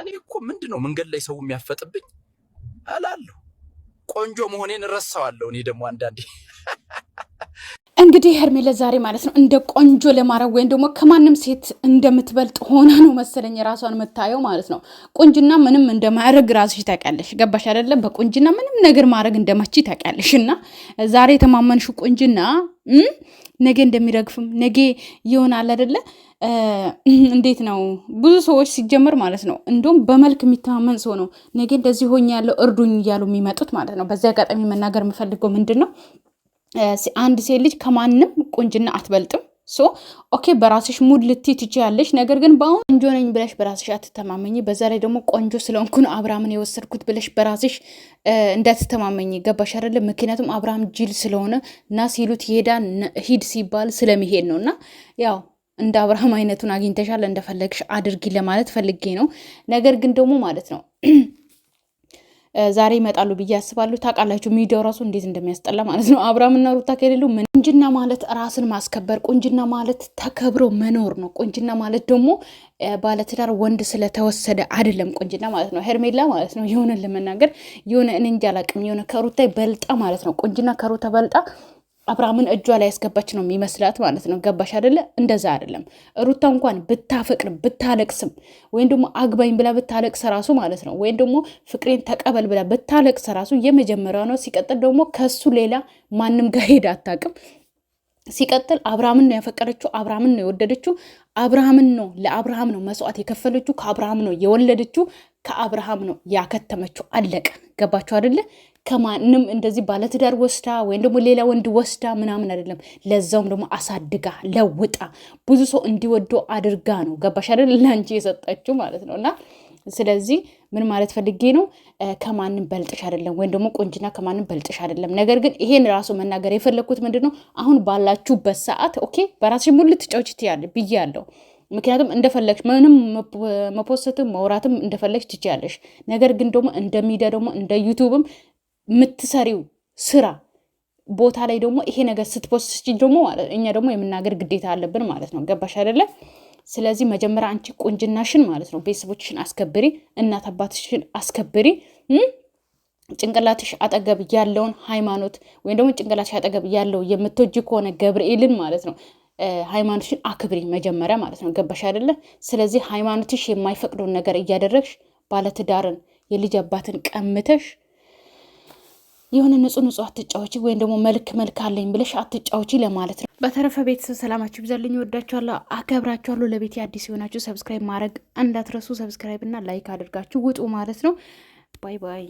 እኔ እኮ ምንድነው መንገድ ላይ ሰው የሚያፈጥብኝ አላለሁ ቆንጆ መሆኔን ረሳዋለሁ እኔ ደግሞ አንዳንዴ እንግዲህ ሄርሜላ ዛሬ ማለት ነው እንደ ቆንጆ ለማረግ ወይም ደግሞ ከማንም ሴት እንደምትበልጥ ሆና ነው መሰለኝ ራሷን መታየው ማለት ነው። ቁንጅና ምንም እንደማረግ ራስሽ ታውቂያለሽ። ገባሽ አይደለም? በቁንጅና ምንም ነገር ማረግ እንደማቺ ታውቂያለሽ። እና ዛሬ የተማመንሽው ቁንጅና ነገ እንደሚረግፍም ነገ ይሆናል አይደለ? እንዴት ነው ብዙ ሰዎች ሲጀመር ማለት ነው እንደውም በመልክ የሚተማመን ሰው ነው ነገ እንደዚህ ሆኛለሁ እርዱኝ እያሉ የሚመጡት ማለት ነው። በዚህ አጋጣሚ መናገር የምፈልገው ምንድን ነው አንድ ሴት ልጅ ከማንም ቁንጅና አትበልጥም። ሶ ኦኬ በራስሽ ሙድ ልትይ ትችያለሽ። ነገር ግን በአሁን ቆንጆ ነኝ ብለሽ በራስሽ አትተማመኝ። በዛ ላይ ደግሞ ቆንጆ ስለሆንኩ ነው አብርሃምን የወሰድኩት ብለሽ በራስሽ እንዳትተማመኝ። ገባሽ አይደለ? ምክንያቱም አብርሃም ጅል ስለሆነ እና ሲሉት ይሄዳል ሂድ ሲባል ስለሚሄድ ነው። እና ያው እንደ አብርሃም አይነቱን አግኝተሻል እንደፈለግሽ አድርጊ ለማለት ፈልጌ ነው። ነገር ግን ደግሞ ማለት ነው ዛሬ ይመጣሉ ብዬ አስባለሁ። ታውቃላችሁ ሚዲያው ራሱ እንዴት እንደሚያስጠላ ማለት ነው። አብርሃምና ሩታ ከሌሉ ቁንጅና ማለት ራስን ማስከበር፣ ቁንጅና ማለት ተከብሮ መኖር ነው። ቁንጅና ማለት ደግሞ ባለትዳር ወንድ ስለተወሰደ አይደለም ቁንጅና ማለት ነው። ሄርሜላ ማለት ነው የሆነ ለመናገር የሆነ እንጃ አላቅም የሆነ ከሩታ በልጣ ማለት ነው። ቁንጅና ከሩታ በልጣ አብርሃምን እጇ ላይ ያስገባች ነው የሚመስላት ማለት ነው። ገባሽ አይደለ? እንደዛ አይደለም። ሩታ እንኳን ብታፈቅር ብታለቅስም ወይም ደግሞ አግባኝ ብላ ብታለቅስ ራሱ ማለት ነው ወይም ደግሞ ፍቅሬን ተቀበል ብላ ብታለቅስ ራሱ የመጀመሪያው ነው። ሲቀጥል ደግሞ ከሱ ሌላ ማንም ጋር ሄዳ አታውቅም። ሲቀጥል አብርሃምን ነው ያፈቀረችው፣ አብርሃምን ነው የወደደችው፣ አብርሃምን ነው ለአብርሃም ነው መስዋዕት የከፈለችው፣ ከአብርሃም ነው የወለደችው፣ ከአብርሃም ነው ያከተመችው። አለቀ። ገባችሁ አይደለ? ከማንም እንደዚህ ባለትዳር ወስዳ ወይም ደግሞ ሌላ ወንድ ወስዳ ምናምን አይደለም። ለዛውም ደግሞ አሳድጋ ለውጣ ብዙ ሰው እንዲወደው አድርጋ ነው። ገባሽ አይደል? ለአንቺ የሰጠችው ማለት ነው። እና ስለዚህ ምን ማለት ፈልጌ ነው ከማንም በልጥሽ አይደለም፣ ወይም ደግሞ ቁንጅና ከማንም በልጥሽ አይደለም። ነገር ግን ይሄን ራሱ መናገር የፈለግኩት ምንድን ነው አሁን ባላችሁበት ሰዓት ኦኬ በራስሽ ሙሉ ልትጫወቺ ትያለሽ ብያለሁ። ምክንያቱም እንደፈለግሽ ምንም መፖስትም መውራትም እንደፈለግሽ ትችያለሽ። ነገር ግን ደግሞ እንደ ሚዲያ ደግሞ እንደ ዩቱብም የምትሰሪው ስራ ቦታ ላይ ደግሞ ይሄ ነገር ስትፖስት ደግሞ ማለት እኛ ደግሞ የምናገር ግዴታ አለብን ማለት ነው። ገባሽ አይደለ? ስለዚህ መጀመሪያ አንቺ ቁንጅናሽን ማለት ነው ቤተሰቦችሽን አስከብሪ፣ እናት አባትሽን አስከብሪ። ጭንቅላትሽ አጠገብ ያለውን ሃይማኖት ወይም ደግሞ ጭንቅላትሽ አጠገብ ያለው የምትወጂ ከሆነ ገብርኤልን ማለት ነው ሃይማኖትሽን አክብሪ መጀመሪያ ማለት ነው። ገባሽ አይደለ? ስለዚህ ሃይማኖትሽ የማይፈቅደውን ነገር እያደረግሽ ባለትዳርን የልጅ አባትን ቀምተሽ የሆነ ንጹህ አትጫወቺ፣ ወይም ደግሞ መልክ አለኝ ብለሽ አትጫወቺ ለማለት ነው። በተረፈ ቤተሰብ ሰላማችሁ ይብዛልኝ። ወዳችኋለሁ፣ አከብራችኋለሁ። ለቤት አዲስ የሆናችሁ ሰብስክራይብ ማድረግ እንዳትረሱ። ሰብስክራይብ እና ላይክ አድርጋችሁ ውጡ ማለት ነው። ባይ ባይ።